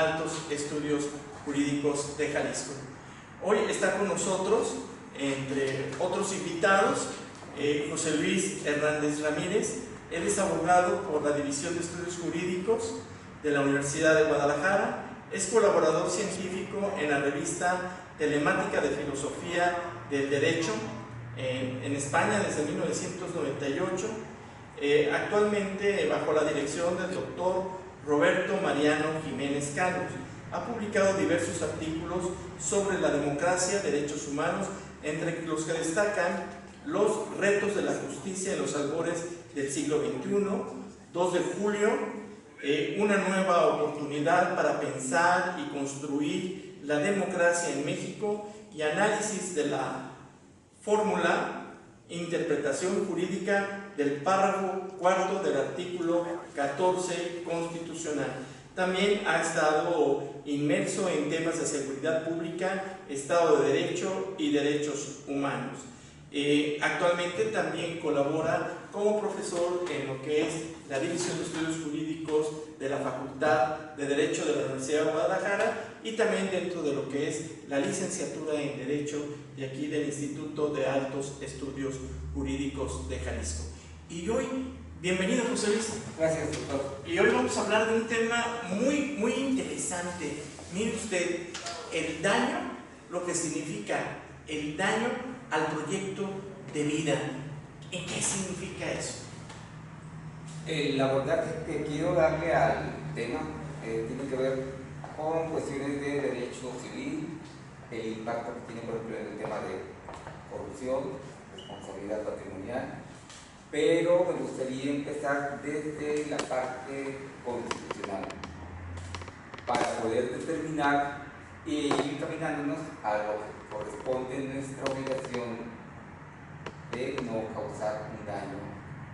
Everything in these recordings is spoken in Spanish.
Altos Estudios Jurídicos de Jalisco. Hoy está con nosotros, entre otros invitados, José Luis Hernández Ramírez. Él es abogado por la División de Estudios Jurídicos de la Universidad de Guadalajara. Es colaborador científico en la revista Telemática de Filosofía del Derecho en España desde 1998. Actualmente bajo la dirección del doctor Roberto Mariano Jiménez Cano. Ha publicado diversos artículos sobre la democracia, derechos humanos, entre los que destacan los retos de la justicia en los albores del siglo XXI, 2 de julio, una nueva oportunidad para pensar y construir la democracia en México y análisis de la fórmula interpretación jurídica del párrafo 4 del artículo 14 constitucional. También ha estado inmerso en temas de seguridad pública, Estado de Derecho y derechos humanos. Actualmente también colabora como profesor en lo que es la División de Estudios Jurídicos de la Facultad de Derecho de la Universidad de Guadalajara y también dentro de lo que es la licenciatura en Derecho de aquí del Instituto de Altos Estudios Jurídicos de Jalisco. Y hoy, bienvenido José Luis. Gracias, doctor. Y hoy vamos a hablar de un tema muy interesante. Mire usted, el daño, lo que significa el daño al proyecto de vida. ¿En qué significa eso? El abordaje que quiero darle al tema tiene que ver con cuestiones de derecho civil, el impacto que tiene, por ejemplo, en el tema de corrupción, responsabilidad patrimonial, pero me gustaría empezar desde la parte constitucional para poder determinar e ir caminándonos a lo que corresponde nuestra obligación de no causar un daño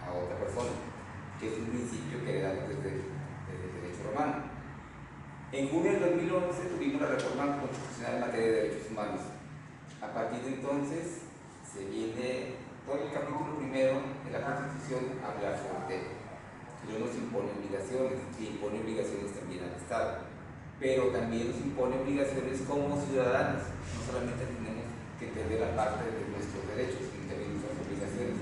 a otra persona, que es un principio que heredamos desde el derecho romano. En junio del 2011 tuvimos la reforma constitucional en materia de derechos humanos. A partir de entonces se viene todo el capítulo primero de la Constitución a hablar sobre el tema. No nos impone obligaciones, y impone obligaciones también al Estado, pero también nos impone obligaciones como ciudadanos. No solamente tenemos que entender la parte de nuestros derechos, sino también nuestras obligaciones,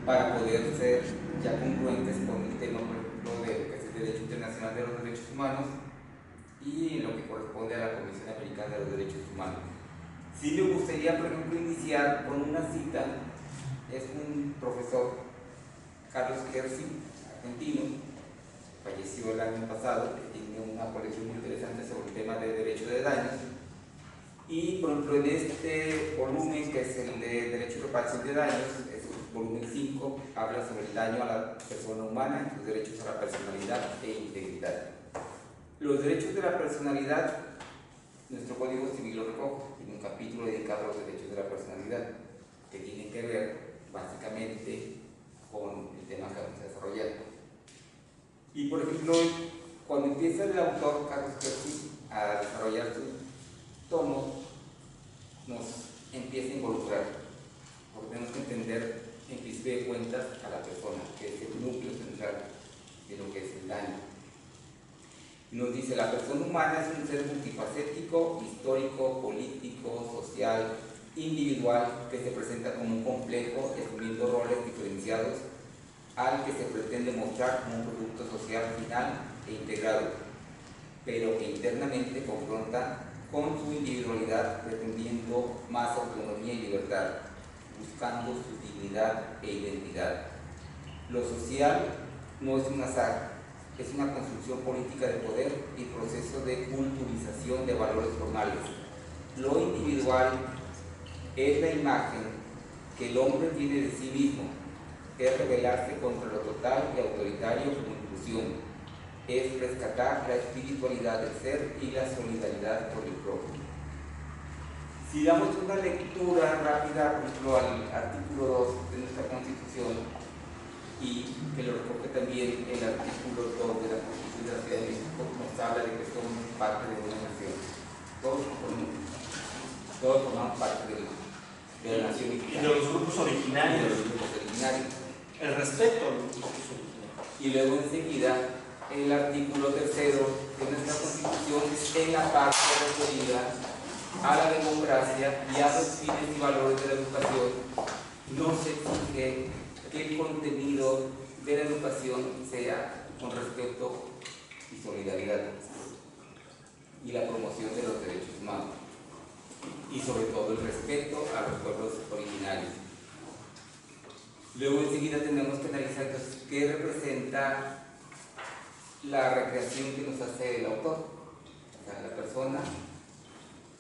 para poder ser ya congruentes con el tema, por ejemplo, de lo que es el derecho internacional de los derechos humanos y lo que corresponde a la Comisión Americana de los Derechos Humanos. Sí me gustaría, por ejemplo, iniciar con una cita. Es un profesor, Carlos Kersi, argentino, falleció el año pasado, que tiene una colección muy interesante sobre el tema de derecho de daños. Y, por ejemplo, en este volumen, que es el de Derecho y Reparación de Daños, es el volumen 5, habla sobre el daño a la persona humana, los derechos a la personalidad e integridad. Los derechos de la personalidad, nuestro Código Civil lo recoge, tiene un capítulo dedicado a los derechos de la personalidad, que tiene que ver básicamente con el tema que vamos a desarrollar. Y, por ejemplo, cuando empieza el autor, Carlos Kersi, a desarrollar su tomo, nos empieza a involucrar, porque tenemos que entender en principio de cuentas a la persona, que es el núcleo central de lo que es el daño. Nos dice: la persona humana es un ser multifacético, histórico, político, social, individual, que se presenta como un complejo, asumiendo roles diferenciados, al que se pretende mostrar como un producto social final e integrado, pero que internamente confronta con su individualidad, pretendiendo más autonomía y libertad, buscando su dignidad e identidad. Lo social no es un azar, es una construcción política de poder y proceso de culturización de valores formales. Lo individual es la imagen que el hombre tiene de sí mismo, es rebelarse contra lo total y autoritario como inclusión, es rescatar la espiritualidad del ser y la solidaridad con el prójimo. Si damos una lectura rápida, por ejemplo, al artículo 2 de nuestra Constitución, y que lo recoge también el artículo 2 de la Constitución de la Ciudad de México, nos habla de que somos parte de una nación. Todos formamos parte de la nación y de los grupos originarios. El respeto a los grupos originarios. Y luego enseguida el artículo 3º de nuestra Constitución en la parte referida a la democracia y a los fines y valores de la educación, no se exige que el contenido de la educación sea con respeto y solidaridad y la promoción de los derechos humanos y sobre todo el respeto a los pueblos originarios. Luego enseguida tenemos que analizar entonces qué representa la recreación que nos hace el autor, o sea, la persona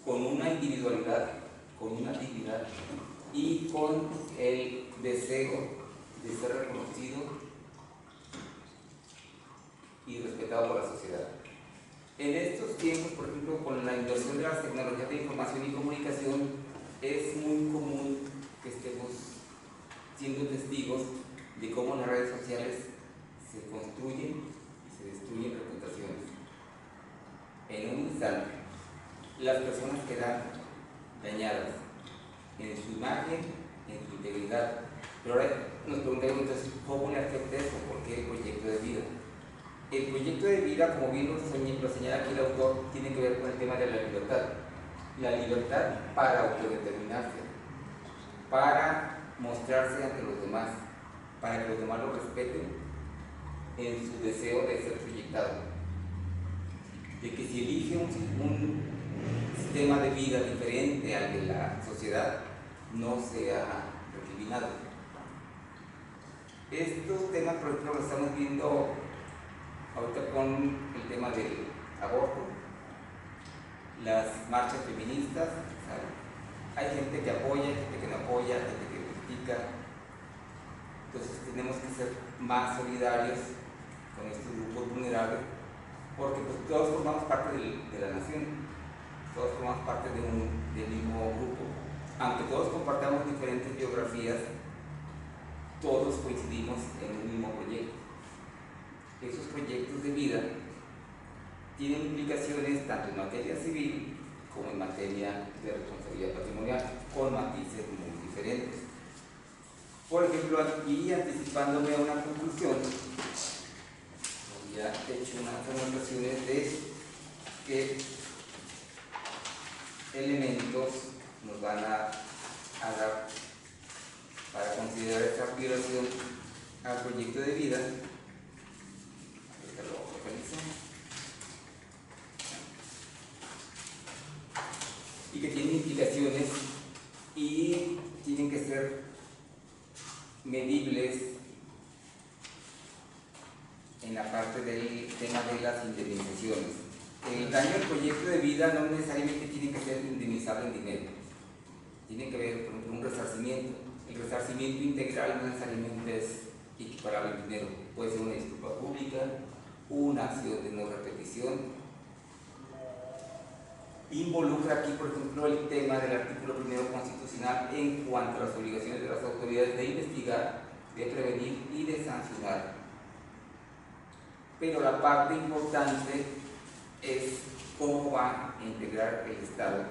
con una individualidad, con una dignidad y con el deseo de ser reconocido y respetado por la sociedad. En estos tiempos, por ejemplo, con la inversión de las tecnologías de información y comunicación, es muy común que estemos siendo testigos de cómo las redes sociales se construyen y se destruyen reputaciones. En un instante, las personas quedan dañadas en su imagen, en su integridad. Pero ahora nos preguntamos entonces, ¿cómo le afecta eso? ¿Por qué el proyecto de vida? El proyecto de vida, como bien lo señala aquí el autor, tiene que ver con el tema de la libertad. La libertad para autodeterminarse, para mostrarse ante los demás, para que los demás lo respeten en su deseo de ser proyectado. De que si elige un sistema de vida diferente al de la sociedad, no sea recriminado. Estos temas, por ejemplo, los estamos viendo ahorita con el tema del aborto, las marchas feministas, ¿sabe? Hay gente que apoya, hay gente que no apoya, hay gente que critica. Entonces tenemos que ser más solidarios con estos grupos vulnerables, porque pues, todos formamos parte de la nación, todos formamos parte del mismo grupo. Aunque todos compartamos diferentes biografías, todos coincidimos en un mismo proyecto. Esos proyectos de vida tienen implicaciones tanto en materia civil como en materia de responsabilidad patrimonial, con matices muy diferentes. Por ejemplo, aquí anticipándome a una conclusión, ya he hecho unas anotaciones de qué elementos nos van a dar para considerar esta violación al proyecto de vida. Y que tienen implicaciones y tienen que ser medibles en la parte del tema de las indemnizaciones. El daño al proyecto de vida no necesariamente tiene que ser indemnizable en dinero, tiene que ver con un resarcimiento. El resarcimiento integral no necesariamente es equiparable en dinero, puede ser una disculpa pública, una acción de no repetición. Involucra aquí, por ejemplo, el tema del artículo 1 constitucional en cuanto a las obligaciones de las autoridades de investigar, de prevenir y de sancionar. Pero la parte importante es cómo va a integrar el Estado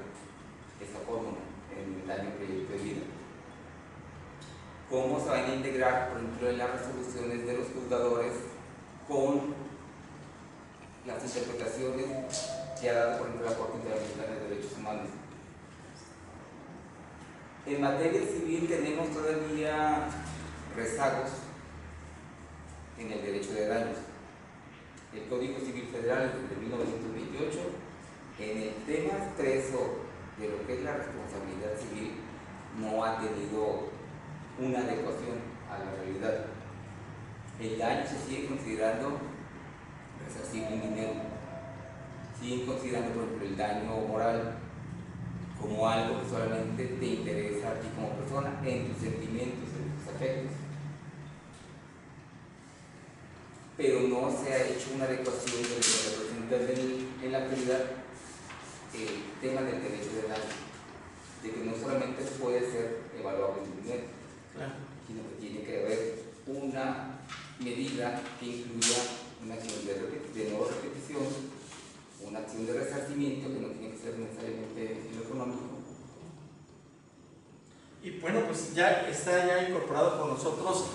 esa fórmula en el daño al proyecto de vida. Cómo se van a integrar, por ejemplo, en las resoluciones de los juzgadores con las interpretaciones que ha dado, por ejemplo, la Corte Interamericana de Derechos Humanos. En materia civil tenemos todavía rezagos en el derecho de daños. El Código Civil Federal de 1928, en el tema expreso de lo que es la responsabilidad civil, no ha tenido una adecuación a la realidad. El daño se sigue considerando resarcible en dinero. Siguen considerando, por ejemplo, el daño moral como algo que solamente te interesa a ti como persona, en tus sentimientos, en tus afectos. Pero no se ha hecho una adecuación de lo que representa en la actualidad el tema del derecho de daño, de que no solamente puede ser evaluable en dinero, claro, sino que tiene que haber una medida que incluya una acción de no repetición, una acción de resarcimiento que no tiene que ser necesariamente en lo económico. Y bueno, pues ya está ya incorporado con nosotros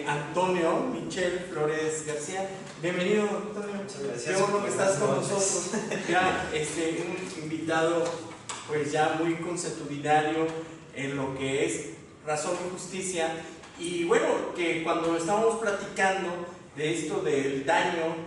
Antonio Michel Flores García. Bienvenido, Antonio. Muchas gracias. Qué bueno que estás con nosotros. Ya un invitado pues ya muy consuetudinario en lo que es razón y justicia. Y bueno, que cuando estábamos platicando de esto del daño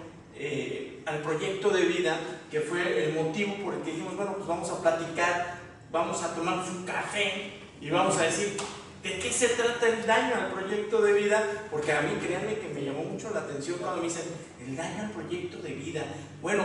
al proyecto de vida, que fue el motivo por el que dijimos, bueno, pues vamos a platicar, vamos a tomarnos un café y vamos a decir de qué se trata el daño al proyecto de vida, porque a mí, créanme que me llamó mucho la atención cuando me dicen el daño al proyecto de vida. Bueno,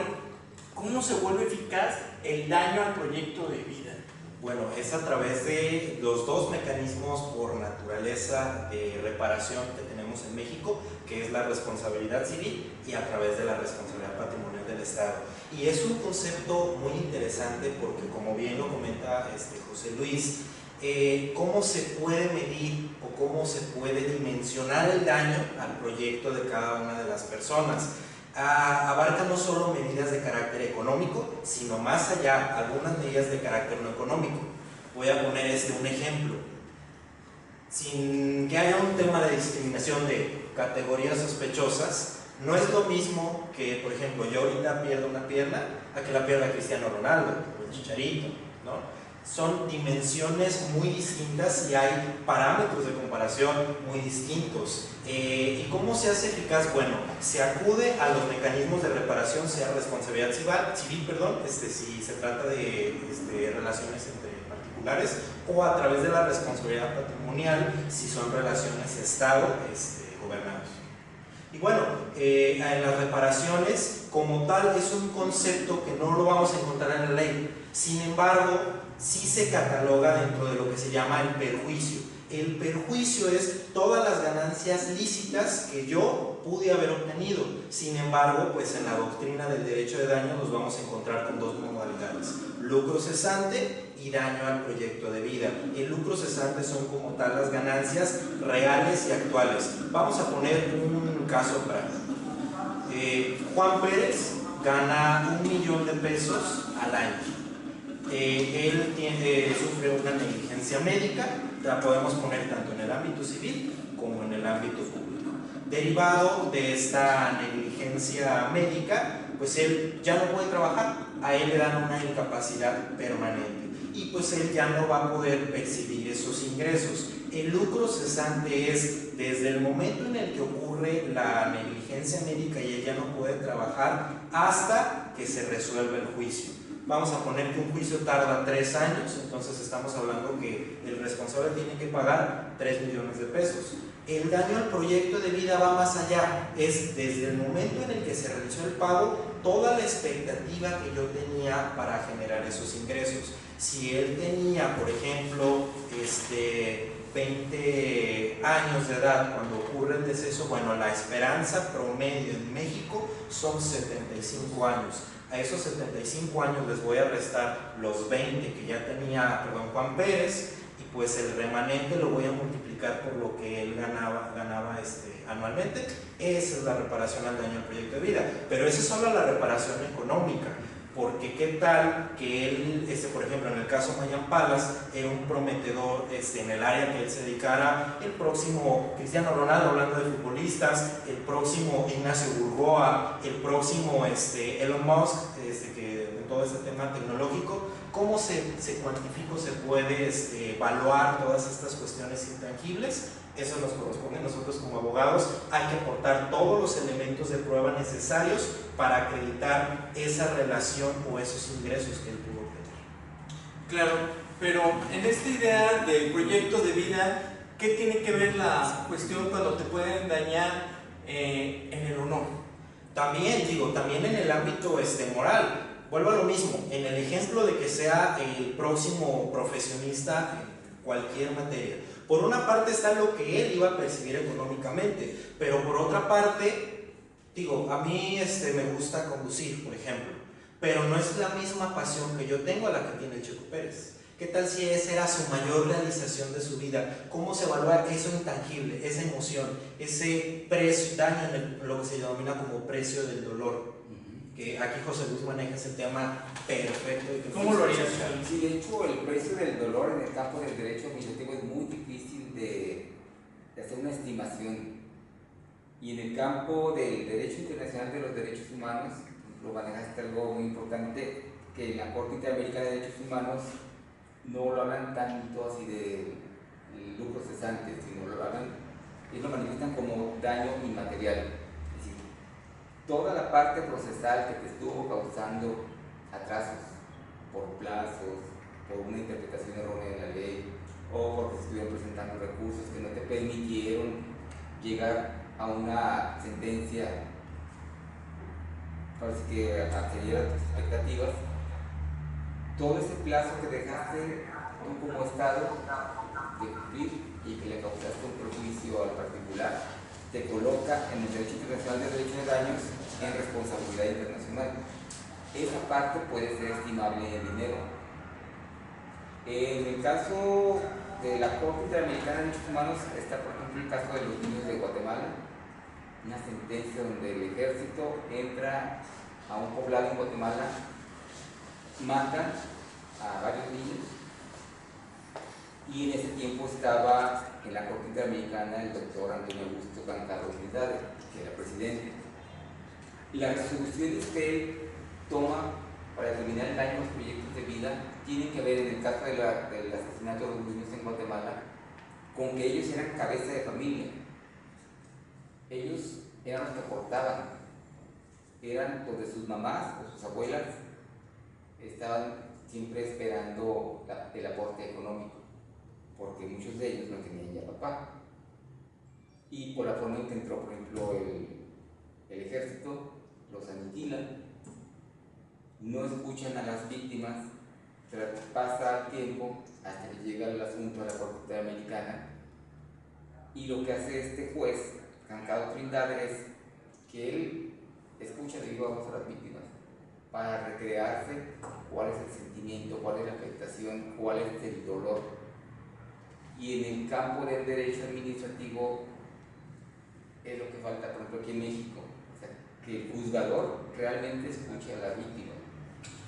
¿cómo se vuelve eficaz el daño al proyecto de vida? Bueno, es a través de los dos mecanismos por naturaleza de reparación que tenemos en México, que es la responsabilidad civil y a través de la responsabilidad patrimonial del Estado. Y es un concepto muy interesante porque, como bien lo comenta José Luis, cómo se puede medir o cómo se puede dimensionar el daño al proyecto de cada una de las personas. Abarca no solo medidas de carácter económico, sino más allá, algunas medidas de carácter no económico. Voy a poner un ejemplo. Sin que haya un tema de discriminación de categorías sospechosas, no es lo mismo que, por ejemplo, yo ahorita pierdo una pierna a que la pierda Cristiano Ronaldo o el Chicharito, ¿no? Son dimensiones muy distintas y hay parámetros de comparación muy distintos. ¿Y cómo se hace eficaz? Bueno, se acude a los mecanismos de reparación, sea responsabilidad civil, si se trata de relaciones entre particulares, o a través de la responsabilidad patrimonial, si son relaciones Estado-gobernados. Y bueno, en las reparaciones, como tal, es un concepto que no lo vamos a encontrar en la ley. Sin embargo, sí se cataloga dentro de lo que se llama el perjuicio. El perjuicio es todas las ganancias lícitas que yo pude haber obtenido. Sin embargo, pues en la doctrina del derecho de daño nos vamos a encontrar con dos modalidades: lucro cesante y daño al proyecto de vida. El lucro cesante son como tal las ganancias reales y actuales. Vamos a poner un caso práctico. Juan Pérez gana 1 millón de pesos al año. Él sufre una negligencia médica, la podemos poner tanto en el ámbito civil como en el ámbito público. Derivado de esta negligencia médica, pues él ya no puede trabajar, a él le dan una incapacidad permanente y pues él ya no va a poder percibir esos ingresos. El lucro cesante es desde el momento en el que ocurre la negligencia médica y él ya no puede trabajar hasta que se resuelve el juicio. Vamos a poner que un juicio tarda 3 años, entonces estamos hablando que el responsable tiene que pagar 3 millones de pesos. El daño al proyecto de vida va más allá, es desde el momento en el que se realizó el pago, toda la expectativa que yo tenía para generar esos ingresos. Si él tenía, por ejemplo, 20 años de edad cuando ocurre el deceso, bueno, la esperanza promedio en México son 75 años. A esos 75 años les voy a restar los 20 que ya tenía Juan Pérez, y pues el remanente lo voy a multiplicar por lo que él ganaba anualmente. Esa es la reparación al daño al proyecto de vida, pero esa es solo la reparación económica, porque qué tal que él, por ejemplo, en el caso Mayan Palas, era un prometedor en el área que él se dedicara, el próximo Cristiano Ronaldo, hablando de futbolistas, el próximo Ignacio Burgoa, el próximo Elon Musk, que en todo este tema tecnológico. ¿Cómo se cuantifica o se puede evaluar todas estas cuestiones intangibles? Eso nos corresponde a nosotros como abogados. Hay que aportar todos los elementos de prueba necesarios para acreditar esa relación o esos ingresos que él pudo obtener. Claro, pero en esta idea del proyecto de vida, ¿qué tiene que ver la cuestión cuando te pueden dañar en el honor? También en el ámbito moral. Vuelvo a lo mismo, en el ejemplo de que sea el próximo profesionista en cualquier materia. Por una parte está lo que él iba a percibir económicamente, pero por otra parte, a mí me gusta conducir, por ejemplo, pero no es la misma pasión que yo tengo a la que tiene el Checo Pérez. ¿Qué tal si esa era su mayor realización de su vida? ¿Cómo se evalúa eso intangible, esa emoción, ese precio, daño en lo que se denomina como precio del dolor? Que aquí José Luis maneja ese tema perfecto. ¿Cómo lo harías? sí, de hecho, el precio del dolor en el campo del derecho administrativo es muy difícil de hacer una estimación. Y en el campo del derecho internacional de los derechos humanos, lo manejaste algo muy importante, que en la Corte Interamericana de Derechos Humanos no lo hablan tanto así de lucros cesantes, sino lo hablan, ellos lo manifiestan como daño inmaterial. Es decir, toda la parte procesal que te estuvo causando atrasos por plazos, por una interpretación errónea de la ley, o porque se estuvieron presentando recursos que no te permitieron llegar a una sentencia parece que accediera a tus expectativas, todo ese plazo que dejaste tú como Estado de cumplir y que le causaste un perjuicio al particular, te coloca en el derecho internacional de derechos de daños en responsabilidad internacional. Esa parte puede ser estimable en dinero. En el caso de la Corte Interamericana de Derechos Humanos está, por ejemplo, el caso de los niños de Guatemala, una sentencia donde el ejército entra a un poblado en Guatemala, mata a varios niños, y en ese tiempo estaba en la Corte Interamericana el doctor Antonio Augusto Cancado Trindade, que era presidente. Las resoluciones que él toma para determinar el daño a los proyectos de vida tienen que ver, en el caso del asesinato de los niños en Guatemala, con que ellos eran cabeza de familia. Ellos eran los que aportaban, eran donde sus mamás o sus abuelas estaban siempre esperando el aporte económico, porque muchos de ellos no tenían ya papá. Y por la forma en que entró, por ejemplo, el ejército, los aniquilan, no escuchan a las víctimas, pasa el tiempo hasta que llega el asunto a la Corte Interamericana, y lo que hace este juez, Cancado Trindade, es que él escucha de viva voz a las víctimas para recrearse cuál es el sentimiento, cuál es la afectación, cuál es el dolor. Y en el campo del derecho administrativo es lo que falta, por ejemplo, aquí en México, o sea, que el juzgador realmente escuche a la víctima.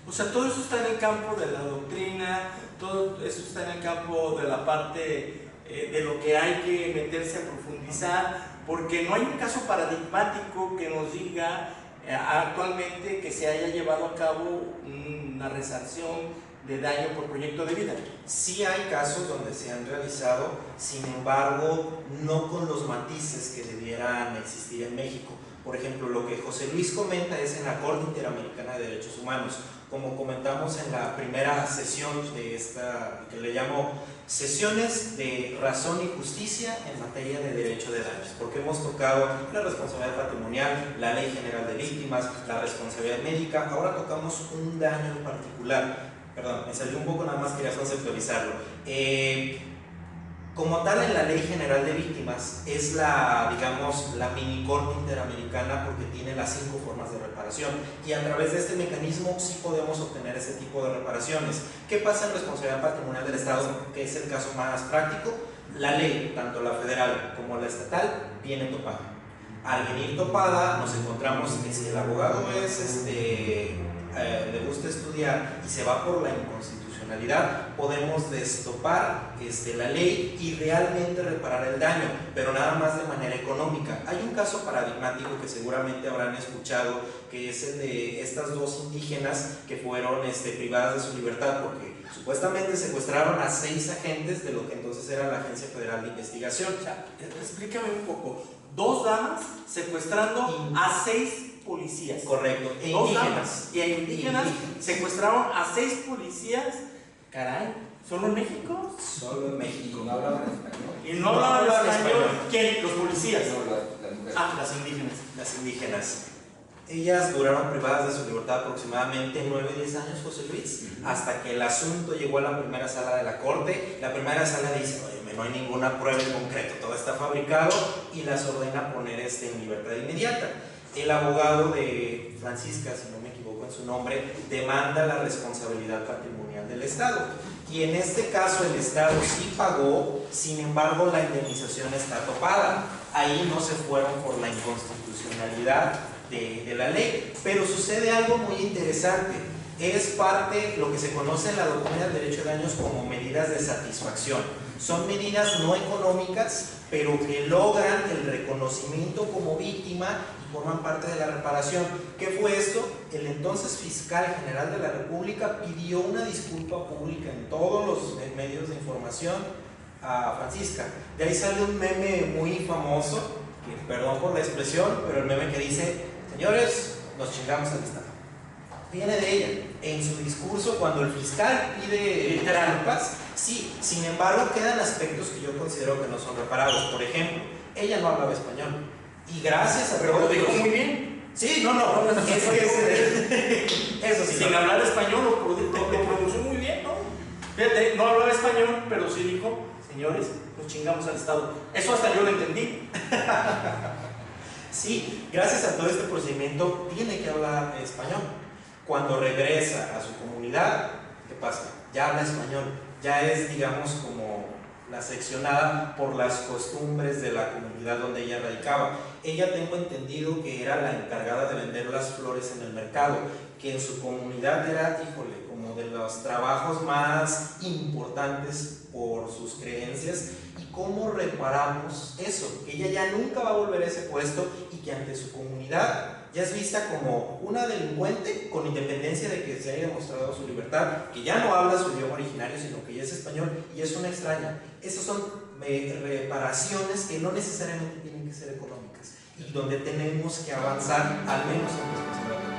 O sea, todo eso está en el campo de la doctrina, todo eso está en el campo de la parte de lo que hay que meterse a profundizar, porque no hay un caso paradigmático que nos diga actualmente que se haya llevado a cabo una resarción de daño por proyecto de vida. Sí hay casos donde se han realizado, sin embargo, no con los matices que debieran existir en México. Por ejemplo, lo que José Luis comenta es en la Corte Interamericana de Derechos Humanos. Como comentamos en la primera sesión de esta, que le llamo sesiones de razón y justicia en materia de derecho de daños, porque hemos tocado la responsabilidad patrimonial, la Ley General de Víctimas, la responsabilidad médica. Ahora tocamos un daño en particular. Perdón, me salió un poco, nada más quería conceptualizarlo. Como tal, en la Ley General de Víctimas es la, digamos, la mini corte interamericana, porque tiene las 5 formas de reparación, y a través de este mecanismo sí podemos obtener ese tipo de reparaciones. ¿Qué pasa en responsabilidad patrimonial del Estado, que es el caso más práctico? La ley, tanto la federal como la estatal, viene topada. Al venir topada, nos encontramos que si el abogado es, le gusta estudiar y se va por la inconstitucionalidad, podemos destopar la ley y realmente reparar el daño, pero nada más de manera económica. Hay un caso paradigmático que seguramente habrán escuchado, que es el de estas 2 indígenas que fueron privadas de su libertad porque supuestamente secuestraron a 6 agentes de lo que entonces era la Agencia Federal de Investigación. O sea, explícame un poco. 2 damas secuestrando a 6 policías. Correcto. E 2 indígenas. damas y indígenas secuestraron a 6 policías. Caray, ¿solo en México? Solo en México. Y no hablaban español. Y no hablaban español. ¿Quién? Los policías. No, las mujeres. Las indígenas. Las indígenas. Ellas duraron privadas de su libertad aproximadamente 9 o 10 años, José Luis, hasta que el asunto llegó a la primera sala de la corte. La primera sala dice: oye, no hay ninguna prueba en concreto, todo está fabricado, y las ordena poner en libertad inmediata. El abogado de Francisca, si no me equivoco en su nombre, demanda la responsabilidad patrimonial del Estado. Y en este caso el Estado sí pagó, sin embargo la indemnización está topada. Ahí no se fueron por la inconstitucionalidad de la ley. Pero sucede algo muy interesante. es parte, lo que se conoce en la doctrina del derecho de daños como medidas de satisfacción. Son medidas no económicas, pero que logran el reconocimiento como víctima y forman parte de la reparación. ¿Qué fue esto? El entonces fiscal general de la República pidió una disculpa pública en todos los medios de información a Francisca. De ahí sale un meme muy famoso, que perdón por la expresión, pero el meme que dice: señores, nos chingamos al Estado. Viene de ella. En su discurso, cuando el fiscal pide disculpas, sí, sin embargo, quedan aspectos que yo considero que no son reparados. Por ejemplo, ella no hablaba español. Y gracias a Pero lo dijo muy bien. Sí, no, eso sí. Sin hablar español lo pronunció muy bien, ¿no? Fíjate, no hablaba español, pero sí dijo: señores, nos chingamos al Estado. Eso hasta yo lo entendí. Sí, gracias a todo este procedimiento tiene que hablar español. Cuando regresa a su comunidad, ¿qué pasa? Ya habla español, ya es, digamos, como la seccionada por las costumbres de la comunidad donde ella radicaba. Ella, tengo entendido, que era la encargada de vender las flores en el mercado, que en su comunidad era, híjole, como de los trabajos más importantes por sus creencias. ¿Y cómo reparamos eso? Que ella ya nunca va a volver a ese puesto y que ante su comunidad ya es vista como una delincuente, con independencia de que se haya demostrado su libertad, que ya no habla su idioma originario, sino que ya es español y es una extraña. Esas son reparaciones que no necesariamente tienen que ser económicas y donde tenemos que avanzar, al menos en responsabilidad.